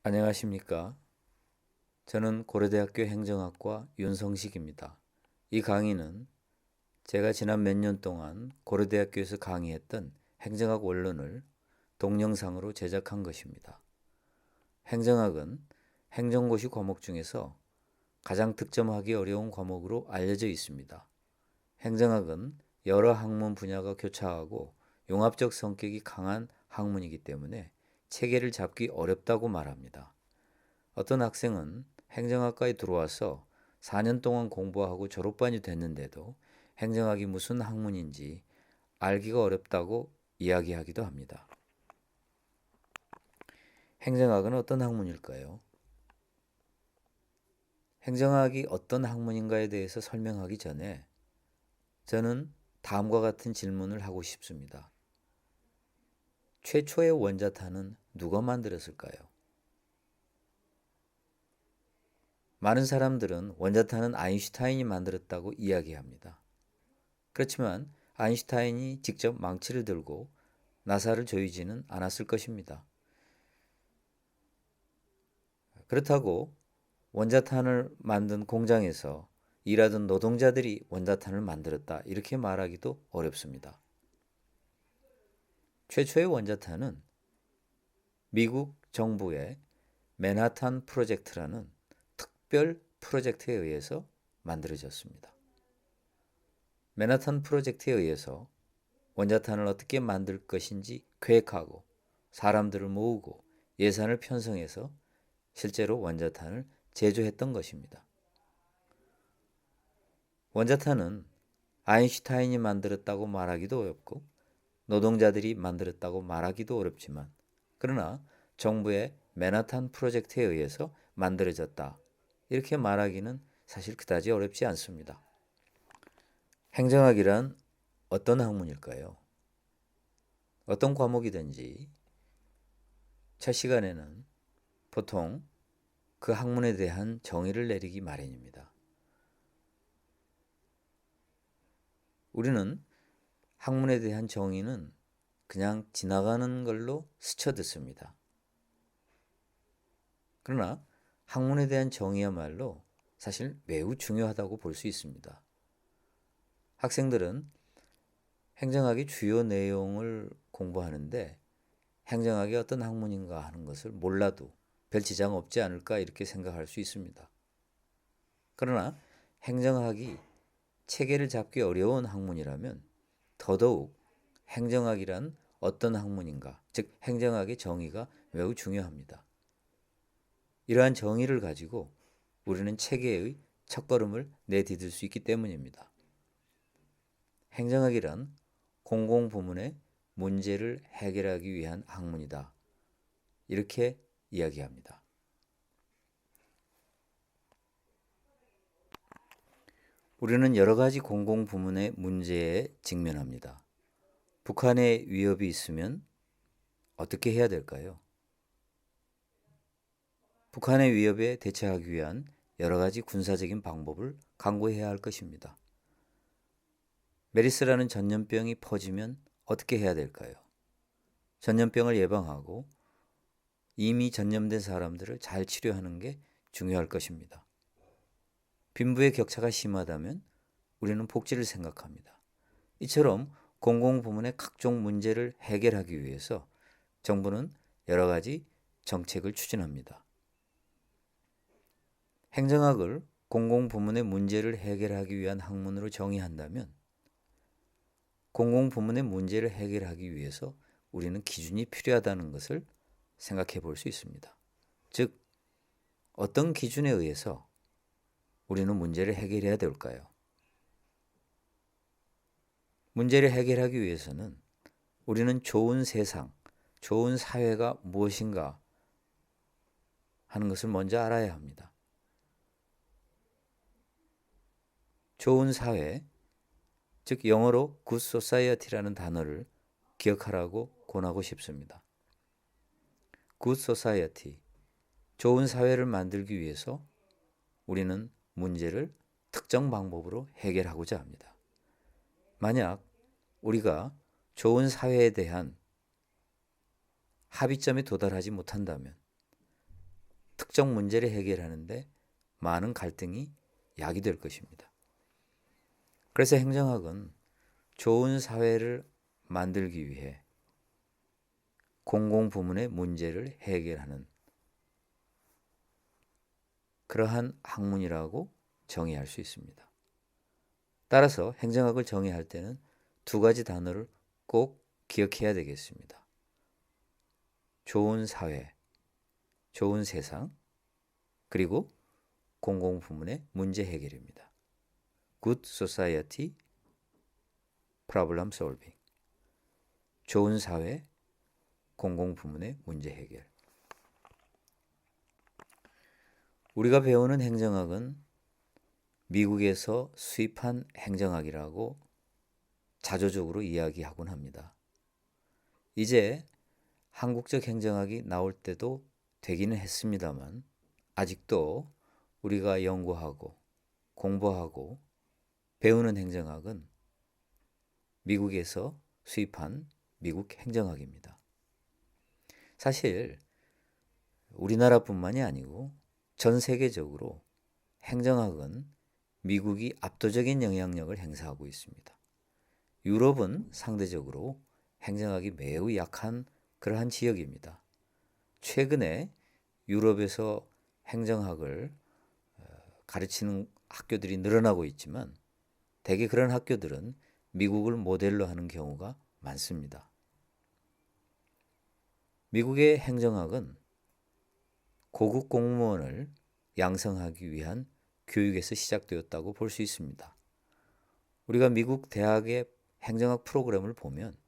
안녕하십니까? 저는 고려대학교 행정학과 윤성식입니다. 이 강의는 제가 지난 몇 년 동안 고려대학교에서 강의했던 행정학 원론을 동영상으로 제작한 것입니다. 행정학은 행정고시 과목 중에서 가장 득점하기 어려운 과목으로 알려져 있습니다. 행정학은 여러 학문 분야가 교차하고 융합적 성격이 강한 학문이기 때문에 체계를 잡기 어렵다고 말합니다. 어떤 학생은 행정학과에 들어와서 4년 동안 공부하고 졸업반이 됐는데도 행정학이 무슨 학문인지 알기가 어렵다고 이야기하기도 합니다. 행정학은 어떤 학문일까요? 행정학이 어떤 학문인가에 대해서 설명하기 전에 저는 다음과 같은 질문을 하고 싶습니다. 최초의 원자탄은 누가 만들었을까요? 많은 사람들은 원자탄은 아인슈타인이 만들었다고 이야기합니다. 그렇지만 아인슈타인이 직접 망치를 들고 나사를 조이지는 않았을 것입니다. 그렇다고 원자탄을 만든 공장에서 일하던 노동자들이 원자탄을 만들었다 이렇게 말하기도 어렵습니다. 최초의 원자탄은 미국 정부의 맨하탄 프로젝트라는 특별 프로젝트에 의해서 만들어졌습니다. 맨하탄 프로젝트에 의해서 원자탄을 어떻게 만들 것인지 계획하고 사람들을 모으고 예산을 편성해서 실제로 원자탄을 제조했던 것입니다. 원자탄은 아인슈타인이 만들었다고 말하기도 어렵고 노동자들이 만들었다고 말하기도 어렵지만 그러나 정부의 맨하탄 프로젝트에 의해서 만들어졌다 이렇게 말하기는 사실 그다지 어렵지 않습니다. 행정학이란 어떤 학문일까요? 어떤 과목이든지 첫 시간에는 보통 그 학문에 대한 정의를 내리기 마련입니다. 우리는 학문에 대한 정의는 그냥 지나가는 걸로 스쳐듣습니다. 그러나 학문에 대한 정의야말로 사실 매우 중요하다고 볼 수 있습니다. 학생들은 행정학의 주요 내용을 공부하는데 행정학이 어떤 학문인가 하는 것을 몰라도 별 지장 없지 않을까 이렇게 생각할 수 있습니다. 그러나 행정학이 체계를 잡기 어려운 학문이라면 더더욱 행정학이란 어떤 학문인가, 즉 행정학의 정의가 매우 중요합니다. 이러한 정의를 가지고 우리는 체계의 첫걸음을 내디딜 수 있기 때문입니다. 행정학이란 공공부문의 문제를 해결하기 위한 학문이다. 이렇게 이야기합니다. 우리는 여러 가지 공공부문의 문제에 직면합니다. 북한의 위협이 있으면 어떻게 해야 될까요? 북한의 위협에 대처하기 위한 여러 가지 군사적인 방법을 강구해야 할 것입니다. 메리스라는 전염병이 퍼지면 어떻게 해야 될까요? 전염병을 예방하고 이미 전염된 사람들을 잘 치료하는 게 중요할 것입니다. 빈부의 격차가 심하다면 우리는 복지를 생각합니다. 이처럼 공공부문의 각종 문제를 해결하기 위해서 정부는 여러 가지 정책을 추진합니다. 행정학을 공공부문의 문제를 해결하기 위한 학문으로 정의한다면 공공부문의 문제를 해결하기 위해서 우리는 기준이 필요하다는 것을 생각해 볼 수 있습니다. 즉, 어떤 기준에 의해서 우리는 문제를 해결해야 될까요? 문제를 해결하기 위해서는 우리는 좋은 세상, 좋은 사회가 무엇인가 하는 것을 먼저 알아야 합니다. 좋은 사회, 즉 영어로 good society라는 단어를 기억하라고 권하고 싶습니다. good society, 좋은 사회를 만들기 위해서 우리는 문제를 특정 방법으로 해결하고자 합니다. 만약 우리가 좋은 사회에 대한 합의점에 도달하지 못한다면 특정 문제를 해결하는데 많은 갈등이 야기될 것입니다. 그래서 행정학은 좋은 사회를 만들기 위해 공공부문의 문제를 해결하는 그러한 학문이라고 정의할 수 있습니다. 따라서 행정학을 정의할 때는 두 가지 단어를 꼭 기억해야 되겠습니다. 좋은 사회, 좋은 세상, 그리고 공공부문의 문제 해결입니다. Good Society Problem Solving. 좋은 사회, 공공부문의 문제 해결. 우리가 배우는 행정학은 미국에서 수입한 행정학이라고 자조적으로 이야기하곤 합니다. 이제 한국적 행정학이 나올 때도 되기는 했습니다만 아직도 우리가 연구하고 공부하고 배우는 행정학은 미국에서 수입한 미국 행정학입니다. 사실 우리나라뿐만이 아니고 전 세계적으로 행정학은 미국이 압도적인 영향력을 행사하고 있습니다. 유럽은 상대적으로 행정학이 매우 약한 그러한 지역입니다. 최근에 유럽에서 행정학을 가르치는 학교들이 늘어나고 있지만 대개 그런 학교들은 미국을 모델로 하는 경우가 많습니다. 미국의 행정학은 고급 공무원을 양성하기 위한 교육에서 시작되었다고 볼 수 있습니다. 우리가 미국 대학의 행정학 프로그램을 보면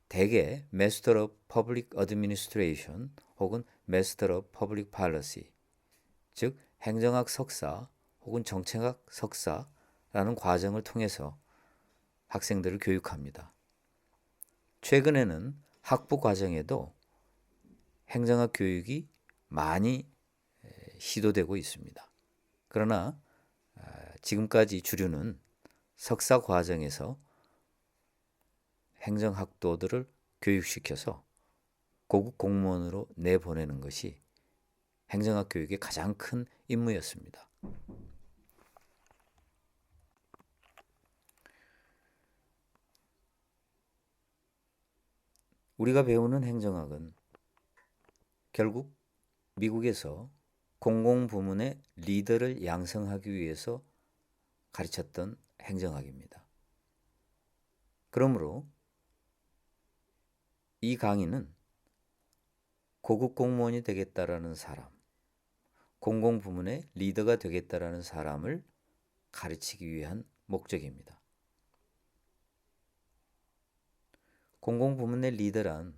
대개 Master of Public Administration 혹은 Master of Public Policy, 즉 행정학 석사 혹은 정책학 석사라는 과정을 통해서 학생들을 교육합니다. 최근에는 학부 과정에도 행정학 교육이 많이 시도되고 있습니다. 그러나 지금까지 주류는 석사 과정에서 행정학도들을 교육시켜서 고급 공무원으로 내보내는 것이 행정학 교육의 가장 큰 임무였습니다. 우리가 배우는 행정학은 결국 미국에서 공공부문의 리더를 양성하기 위해서 가르쳤던 행정학입니다. 그러므로 이 강의는 고급 공무원이 되겠다라는 사람, 공공부문의 리더가 되겠다라는 사람을 가르치기 위한 목적입니다. 공공부문의 리더란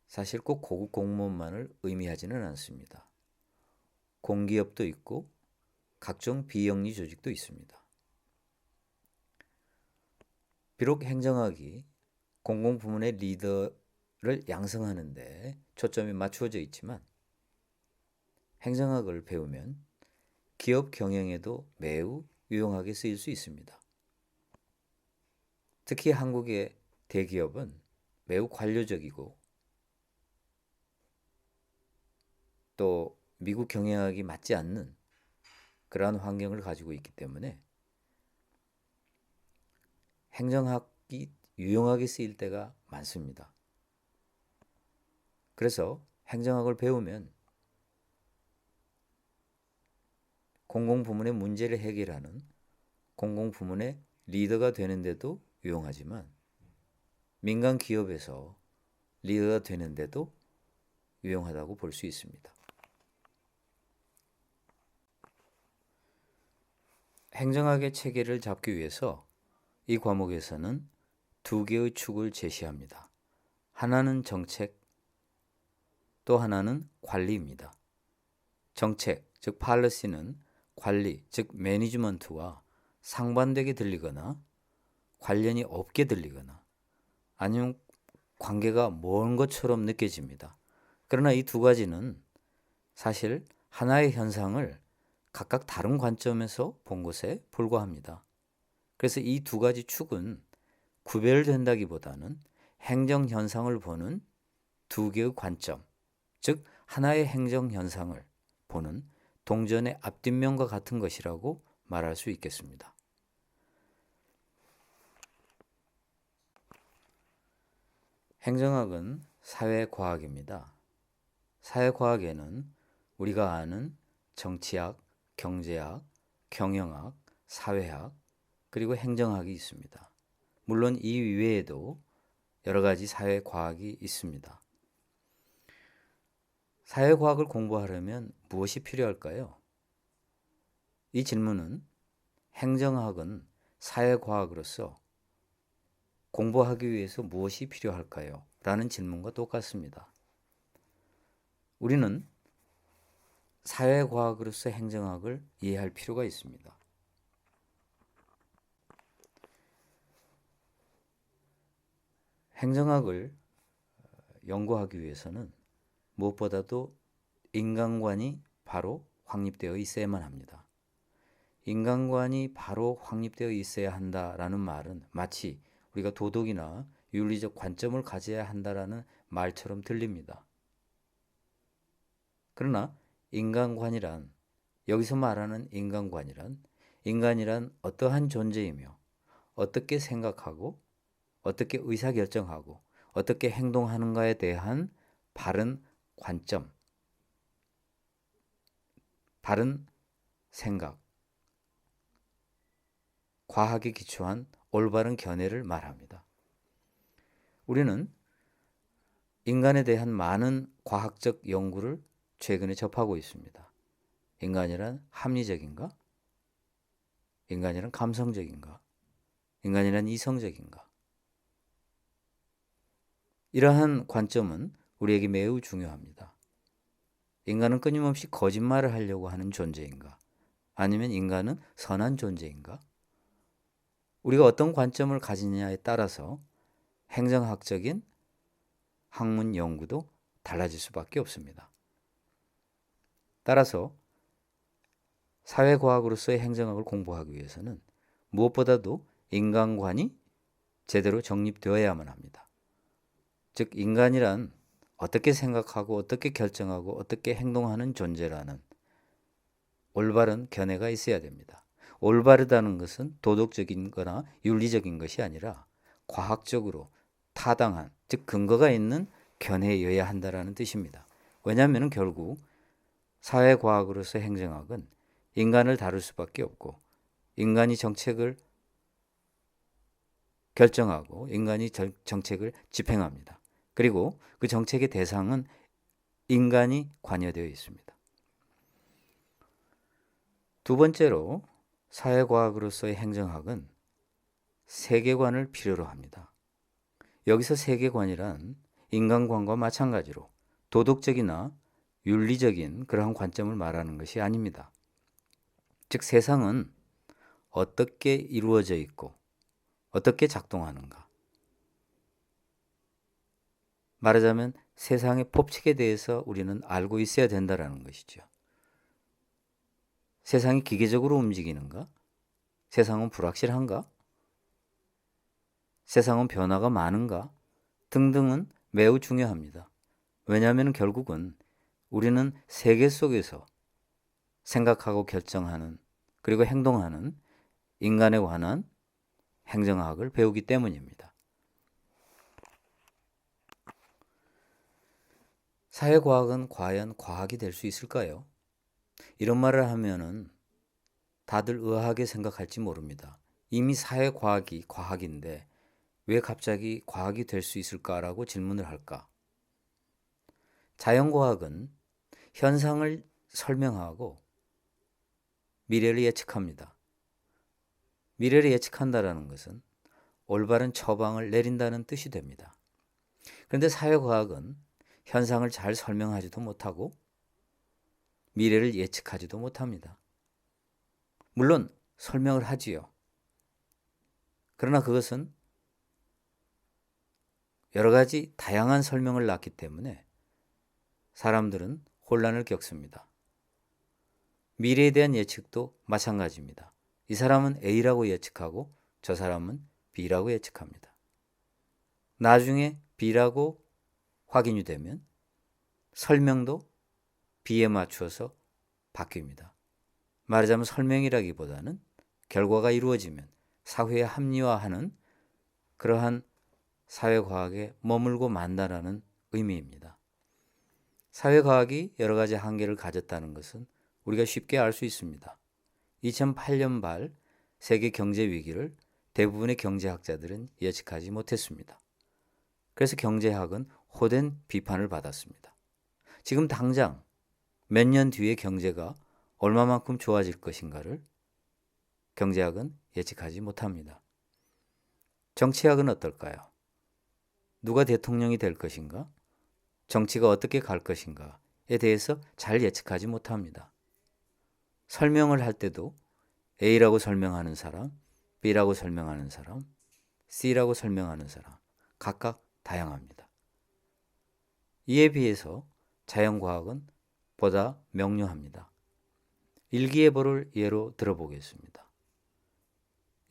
사실 꼭 고급 공무원만을 의미하지는 않습니다. 공기업도 있고 각종 비영리 조직도 있습니다. 비록 행정학이 공공부문의 리더를 양성하는 데 초점이 맞추어져 있지만 행정학을 배우면 기업 경영에도 매우 유용하게 쓰일 수 있습니다. 특히 한국의 대기업은 매우 관료적이고 또 미국 경영학이 맞지 않는 그러한 환경을 가지고 있기 때문에 행정학이 유용하게 쓰일 때가 많습니다. 그래서 행정학을 배우면 공공부문의 문제를 해결하는 공공부문의 리더가 되는데도 유용하지만 민간 기업에서 리더가 되는데도 유용하다고 볼 수 있습니다. 행정학의 체계를 잡기 위해서 이 과목에서는 두 개의 축을 제시합니다. 하나는 정책, 또 하나는 관리입니다. 정책, 즉 policy는 관리, 즉 매니지먼트와 상반되게 들리거나 관련이 없게 들리거나 아니면 관계가 먼 것처럼 느껴집니다. 그러나 이 두 가지는 사실 하나의 현상을 각각 다른 관점에서 본 것에 불과합니다. 그래서 이 두 가지 축은 구별된다기보다는 행정 현상을 보는 두 개의 관점, 즉 하나의 행정 현상을 보는 동전의 앞뒷면과 같은 것이라고 말할 수 있겠습니다. 행정학은 사회과학입니다. 사회과학에는 우리가 아는 정치학, 경제학, 경영학, 사회학, 그리고 행정학이 있습니다. 물론 이 이외에도 여러 가지 사회과학이 있습니다. 사회과학을 공부하려면 무엇이 필요할까요? 이 질문은 행정학은 사회과학으로서 공부하기 위해서 무엇이 필요할까요? 라는 질문과 똑같습니다. 우리는 사회과학으로서 행정학을 이해할 필요가 있습니다. 행정학을 연구하기 위해서는 무엇보다도 인간관이 바로 확립되어 있어야만 합니다. 인간관이 바로 확립되어 있어야 한다라는 말은 마치 우리가 도덕이나 윤리적 관점을 가져야 한다라는 말처럼 들립니다. 그러나 인간관이란, 여기서 말하는 인간이란 어떠한 존재이며 어떻게 생각하고 어떻게 의사결정하고 어떻게 행동하는가에 대한 바른 관점, 바른 생각, 과학에 기초한 올바른 견해를 말합니다. 우리는 인간에 대한 많은 과학적 연구를 최근에 접하고 있습니다. 인간이란 합리적인가? 인간이란 감성적인가? 인간이란 이성적인가? 이러한 관점은 우리에게 매우 중요합니다. 인간은 끊임없이 거짓말을 하려고 하는 존재인가? 아니면 인간은 선한 존재인가? 우리가 어떤 관점을 가지느냐에 따라서 행정학적인 학문 연구도 달라질 수밖에 없습니다. 따라서 사회과학으로서의 행정학을 공부하기 위해서는 무엇보다도 인간관이 제대로 정립되어야만 합니다. 즉 인간이란 어떻게 생각하고 어떻게 결정하고 어떻게 행동하는 존재라는 올바른 견해가 있어야 됩니다. 올바르다는 것은 도덕적인 거나 윤리적인 것이 아니라 과학적으로 타당한, 즉 근거가 있는 견해여야 한다라는 뜻입니다. 왜냐하면 결국 사회과학으로서 행정학은 인간을 다룰 수밖에 없고 인간이 정책을 결정하고 인간이 정책을 집행합니다. 그리고 그 정책의 대상은 인간이 관여되어 있습니다. 두 번째로 사회과학으로서의 행정학은 세계관을 필요로 합니다. 여기서 세계관이란 인간관과 마찬가지로 도덕적이나 윤리적인 그러한 관점을 말하는 것이 아닙니다. 즉 세상은 어떻게 이루어져 있고 어떻게 작동하는가. 말하자면 세상의 법칙에 대해서 우리는 알고 있어야 된다는 것이죠. 세상이 기계적으로 움직이는가? 세상은 불확실한가? 세상은 변화가 많은가? 등등은 매우 중요합니다. 왜냐하면 결국은 우리는 세계 속에서 생각하고 결정하는 그리고 행동하는 인간에 관한 행정학을 배우기 때문입니다. 사회과학은 과연 과학이 될 수 있을까요? 이런 말을 하면은 다들 의아하게 생각할지 모릅니다. 이미 사회과학이 과학인데 왜 갑자기 과학이 될 수 있을까라고 질문을 할까? 자연과학은 현상을 설명하고 미래를 예측합니다. 미래를 예측한다라는 것은 올바른 처방을 내린다는 뜻이 됩니다. 그런데 사회과학은 현상을 잘 설명하지도 못하고 미래를 예측하지도 못합니다. 물론 설명을 하지요. 그러나 그것은 여러 가지 다양한 설명을 낳기 때문에 사람들은 혼란을 겪습니다. 미래에 대한 예측도 마찬가지입니다. 이 사람은 A라고 예측하고 저 사람은 B라고 예측합니다. 나중에 B라고 확인이 되면 설명도 B에 맞추어서 바뀝니다. 말하자면 설명이라기보다는 결과가 이루어지면 사회에 합리화하는 그러한 사회과학에 머물고 만다라는 의미입니다. 사회과학이 여러 가지 한계를 가졌다는 것은 우리가 쉽게 알 수 있습니다. 2008년 발 세계 경제 위기를 대부분의 경제학자들은 예측하지 못했습니다. 그래서 경제학은 호된 비판을 받았습니다. 지금 당장 몇 년 뒤에 경제가 얼마만큼 좋아질 것인가를 경제학은 예측하지 못합니다. 정치학은 어떨까요? 누가 대통령이 될 것인가? 정치가 어떻게 갈 것인가에 대해서 잘 예측하지 못합니다. 설명을 할 때도 A라고 설명하는 사람, B라고 설명하는 사람, C라고 설명하는 사람 각각 다양합니다. 이에 비해서 자연과학은 보다 명료합니다. 일기예보를 예로 들어보겠습니다.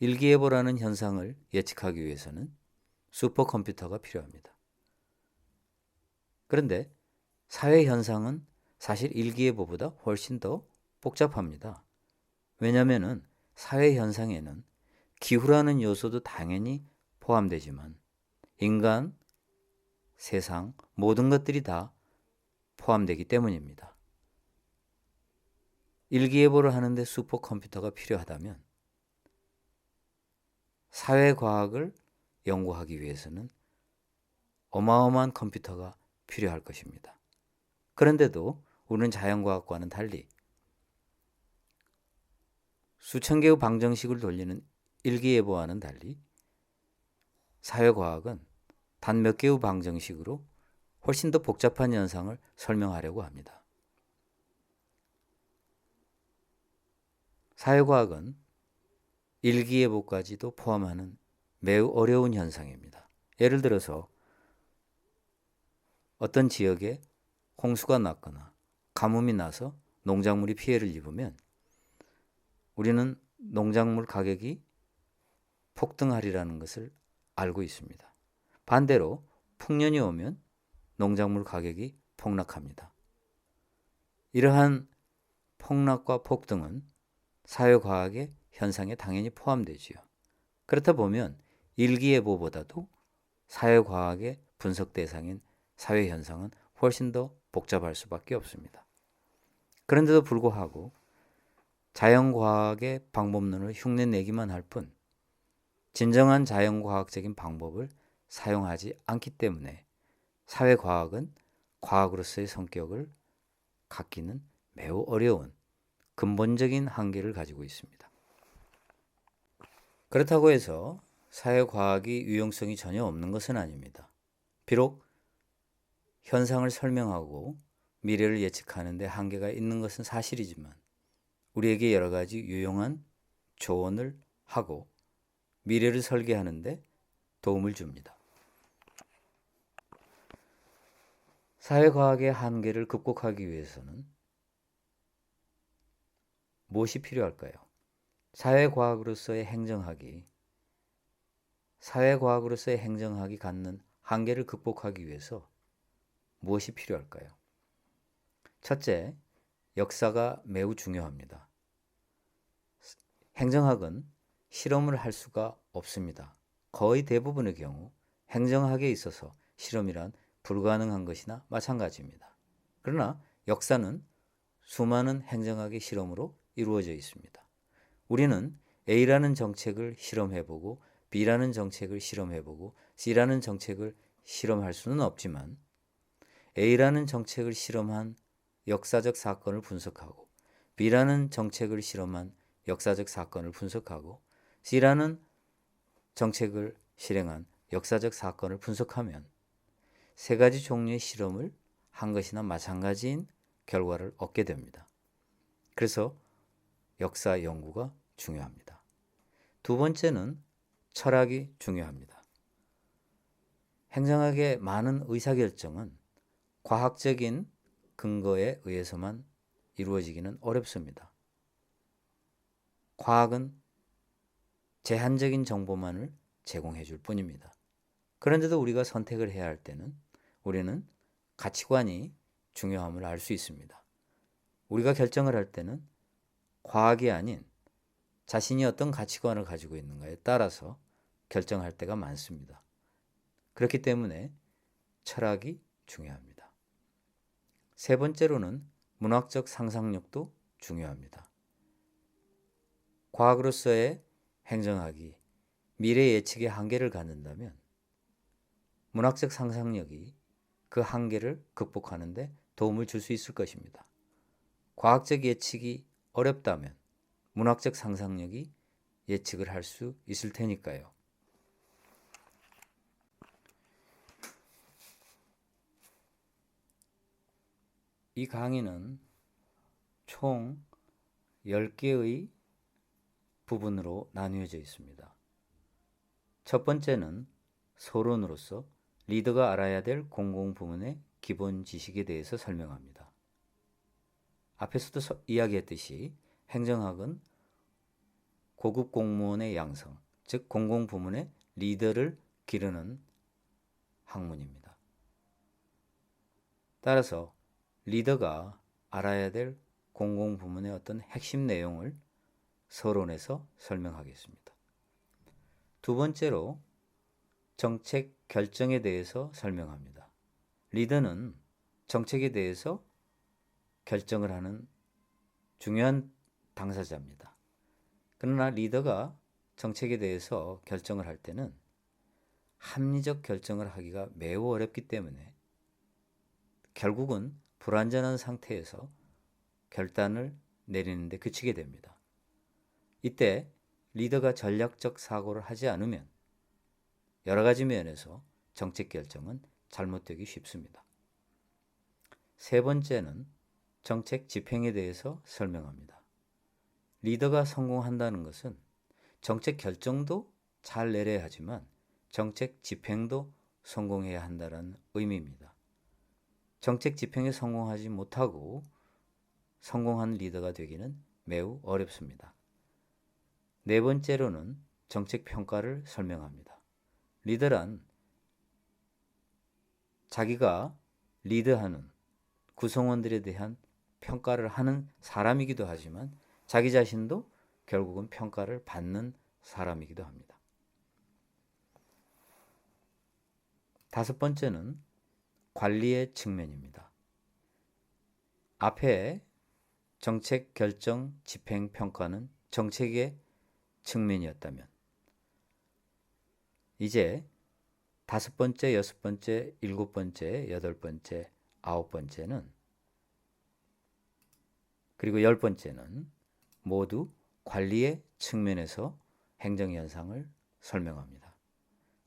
일기예보라는 현상을 예측하기 위해서는 슈퍼컴퓨터가 필요합니다. 그런데 사회 현상은 사실 일기예보보다 훨씬 더 복잡합니다. 왜냐하면 사회 현상에는 기후라는 요소도 당연히 포함되지만 인간, 세상 모든 것들이 다 포함되기 때문입니다. 일기예보를 하는데 슈퍼컴퓨터가 필요하다면 사회과학을 연구하기 위해서는 어마어마한 컴퓨터가 필요할 것입니다. 그런데도 우리는 자연과학과는 달리 수천 개의 방정식을 돌리는 일기예보와는 달리 사회과학은 단 몇 개의 방정식으로 훨씬 더 복잡한 현상을 설명하려고 합니다. 사회과학은 일기예보까지도 포함하는 매우 어려운 현상입니다. 예를 들어서 어떤 지역에 홍수가 났거나 가뭄이 나서 농작물이 피해를 입으면 우리는 농작물 가격이 폭등하리라는 것을 알고 있습니다. 반대로 풍년이 오면 농작물 가격이 폭락합니다. 이러한 폭락과 폭등은 사회과학의 현상에 당연히 포함되지요. 그렇다 보면 일기예보보다도 사회과학의 분석 대상인 사회현상은 훨씬 더 복잡할 수밖에 없습니다. 그런데도 불구하고 자연과학의 방법론을 흉내내기만 할 뿐 진정한 자연과학적인 방법을 사용하지 않기 때문에 사회과학은 과학으로서의 성격을 갖기는 매우 어려운 근본적인 한계를 가지고 있습니다. 그렇다고 해서 사회과학이 유용성이 전혀 없는 것은 아닙니다. 비록 현상을 설명하고 미래를 예측하는 데 한계가 있는 것은 사실이지만 우리에게 여러 가지 유용한 조언을 하고 미래를 설계하는 데 도움을 줍니다. 사회과학의 한계를 극복하기 위해서는 무엇이 필요할까요? 사회과학으로서의 행정학이 갖는 한계를 극복하기 위해서 무엇이 필요할까요? 첫째, 역사가 매우 중요합니다. 행정학은 실험을 할 수가 없습니다. 거의 대부분의 경우 행정학에 있어서 실험이란 불가능한 것이나 마찬가지입니다. 그러나 역사는 수많은 행정학의 실험으로 이루어져 있습니다. 우리는 A라는 정책을 실험해보고 B라는 정책을 실험해보고 C라는 정책을 실험할 수는 없지만 A라는 정책을 실험한 역사적 사건을 분석하고 B라는 정책을 실험한 역사적 사건을 분석하고 C라는 정책을 실행한 역사적 사건을 분석하면 세 가지 종류의 실험을 한 것이나 마찬가지인 결과를 얻게 됩니다. 그래서 역사 연구가 중요합니다. 두 번째는 철학이 중요합니다. 행정학의 많은 의사결정은 과학적인 근거에 의해서만 이루어지기는 어렵습니다. 과학은 제한적인 정보만을 제공해 줄 뿐입니다. 그런데도 우리가 선택을 해야 할 때는 우리는 가치관이 중요함을 알 수 있습니다. 우리가 결정을 할 때는 과학이 아닌 자신이 어떤 가치관을 가지고 있는가에 따라서 결정할 때가 많습니다. 그렇기 때문에 철학이 중요합니다. 세 번째로는 문학적 상상력도 중요합니다. 과학으로서의 행정학이 미래 예측의 한계를 갖는다면 문학적 상상력이 그 한계를 극복하는 데 도움을 줄 수 있을 것입니다. 과학적 예측이 어렵다면 문학적 상상력이 예측을 할 수 있을 테니까요. 이 강의는 총 10개의 부분으로 나뉘어져 있습니다. 첫 번째는 서론으로서 리더가 알아야 될 공공부문의 기본 지식에 대해서 설명합니다. 앞에서도 이야기했듯이 행정학은 고급 공무원의 양성, 즉 공공부문의 리더를 기르는 학문입니다. 따라서 리더가 알아야 될 공공부문의 어떤 핵심 내용을 서론에서 설명하겠습니다. 두 번째로 정책 결정에 대해서 설명합니다. 리더는 정책에 대해서 결정을 하는 중요한 당사자입니다. 그러나 리더가 정책에 대해서 결정을 할 때는 합리적 결정을 하기가 매우 어렵기 때문에 결국은 불완전한 상태에서 결단을 내리는 데 그치게 됩니다. 이때 리더가 전략적 사고를 하지 않으면 여러 가지 면에서 정책 결정은 잘못되기 쉽습니다. 세 번째는 정책 집행에 대해서 설명합니다. 리더가 성공한다는 것은 정책 결정도 잘 내려야 하지만 정책 집행도 성공해야 한다는 의미입니다. 정책 집행에 성공하지 못하고 성공한 리더가 되기는 매우 어렵습니다. 네 번째로는 정책 평가를 설명합니다. 리더란 자기가 리드하는 구성원들에 대한 평가를 하는 사람이기도 하지만 자기 자신도 결국은 평가를 받는 사람이기도 합니다. 다섯 번째는 관리의 측면입니다. 앞에 정책 결정, 집행, 평가는 정책의 측면이었다면 이제 다섯 번째, 여섯 번째, 일곱 번째, 여덟 번째, 아홉 번째는 그리고 열 번째는 모두 관리의 측면에서 행정현상을 설명합니다.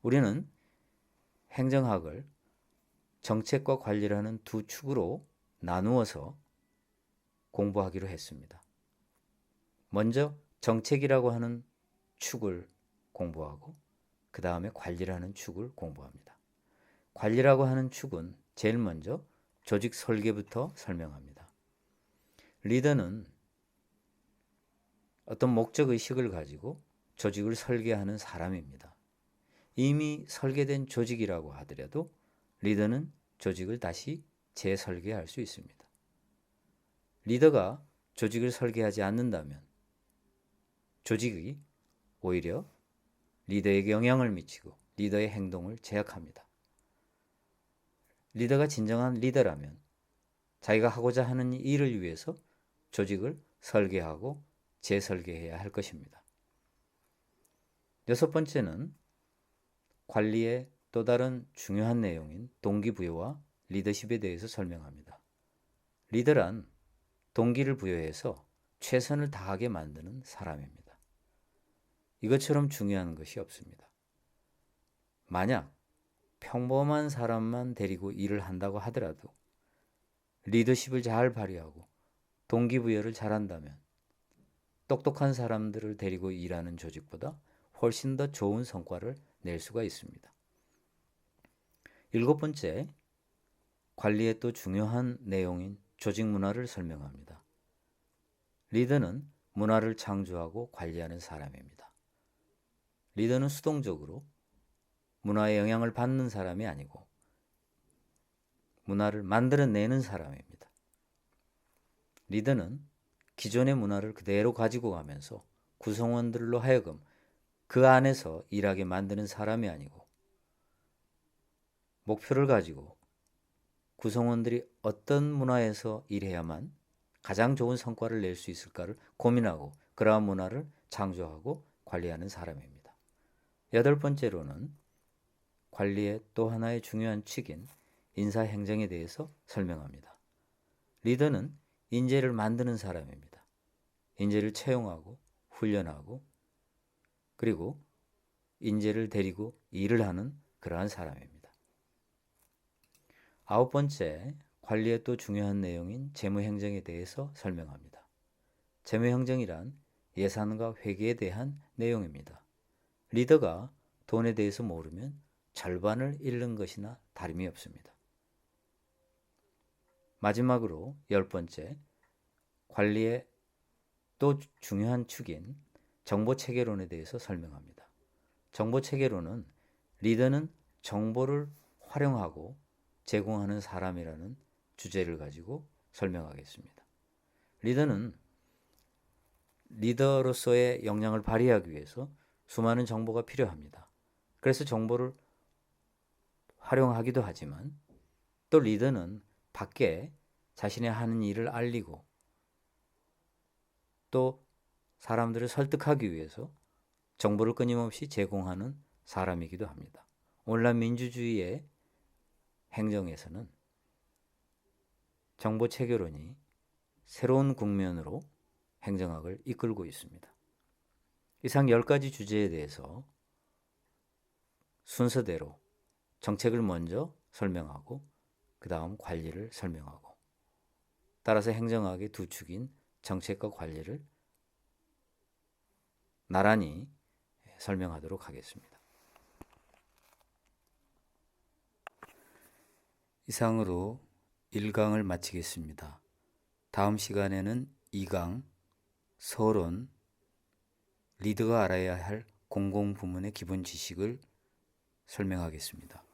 우리는 행정학을 정책과 관리를 하는 두 축으로 나누어서 공부하기로 했습니다. 먼저 정책이라고 하는 축을 공부하고 그 다음에 관리라는 축을 공부합니다. 관리라고 하는 축은 제일 먼저 조직 설계부터 설명합니다. 리더는 어떤 목적의식을 가지고 조직을 설계하는 사람입니다. 이미 설계된 조직이라고 하더라도 리더는 조직을 다시 재설계할 수 있습니다. 리더가 조직을 설계하지 않는다면 조직이 오히려 리더에게 영향을 미치고 리더의 행동을 제약합니다. 리더가 진정한 리더라면 자기가 하고자 하는 일을 위해서 조직을 설계하고 재설계해야 할 것입니다. 여섯 번째는 관리의 또 다른 중요한 내용인 동기부여와 리더십에 대해서 설명합니다. 리더란 동기를 부여해서 최선을 다하게 만드는 사람입니다. 이것처럼 중요한 것이 없습니다. 만약 평범한 사람만 데리고 일을 한다고 하더라도 리더십을 잘 발휘하고 동기부여를 잘한다면 똑똑한 사람들을 데리고 일하는 조직보다 훨씬 더 좋은 성과를 낼 수가 있습니다. 일곱 번째, 관리의 또 중요한 내용인 조직 문화를 설명합니다. 리더는 문화를 창조하고 관리하는 사람입니다. 리더는 수동적으로 문화에 영향을 받는 사람이 아니고 문화를 만들어내는 사람입니다. 리더는 기존의 문화를 그대로 가지고 가면서 구성원들로 하여금 그 안에서 일하게 만드는 사람이 아니고 목표를 가지고 구성원들이 어떤 문화에서 일해야만 가장 좋은 성과를 낼 수 있을까를 고민하고 그러한 문화를 창조하고 관리하는 사람입니다. 여덟 번째로는 관리의 또 하나의 중요한 축인 인사행정에 대해서 설명합니다. 리더는 인재를 만드는 사람입니다. 인재를 채용하고 훈련하고 그리고 인재를 데리고 일을 하는 그러한 사람입니다. 아홉 번째, 관리의 또 중요한 내용인 재무행정에 대해서 설명합니다. 재무행정이란 예산과 회계에 대한 내용입니다. 리더가 돈에 대해서 모르면 절반을 잃는 것이나 다름이 없습니다. 마지막으로 열 번째, 관리의 또 중요한 축인 정보체계론에 대해서 설명합니다. 정보체계론은 리더는 정보를 활용하고 제공하는 사람이라는 주제를 가지고 설명하겠습니다. 리더는 리더로서의 역량을 발휘하기 위해서 수많은 정보가 필요합니다. 그래서 정보를 활용하기도 하지만 또 리더는 밖에 자신의 하는 일을 알리고 또 사람들을 설득하기 위해서 정보를 끊임없이 제공하는 사람이기도 합니다. 오늘날 민주주의의 행정에서는 정보 체계론이 새로운 국면으로 행정학을 이끌고 있습니다. 이상 10가지 주제에 대해서 순서대로 정책을 먼저 설명하고 그 다음 관리를 설명하고 따라서 행정학의 두 축인 정책과 관리를 나란히 설명하도록 하겠습니다. 이상으로 1강을 마치겠습니다. 다음 시간에는 2강 서론, 리더가 알아야 할 공공부문의 기본 지식을 설명하겠습니다.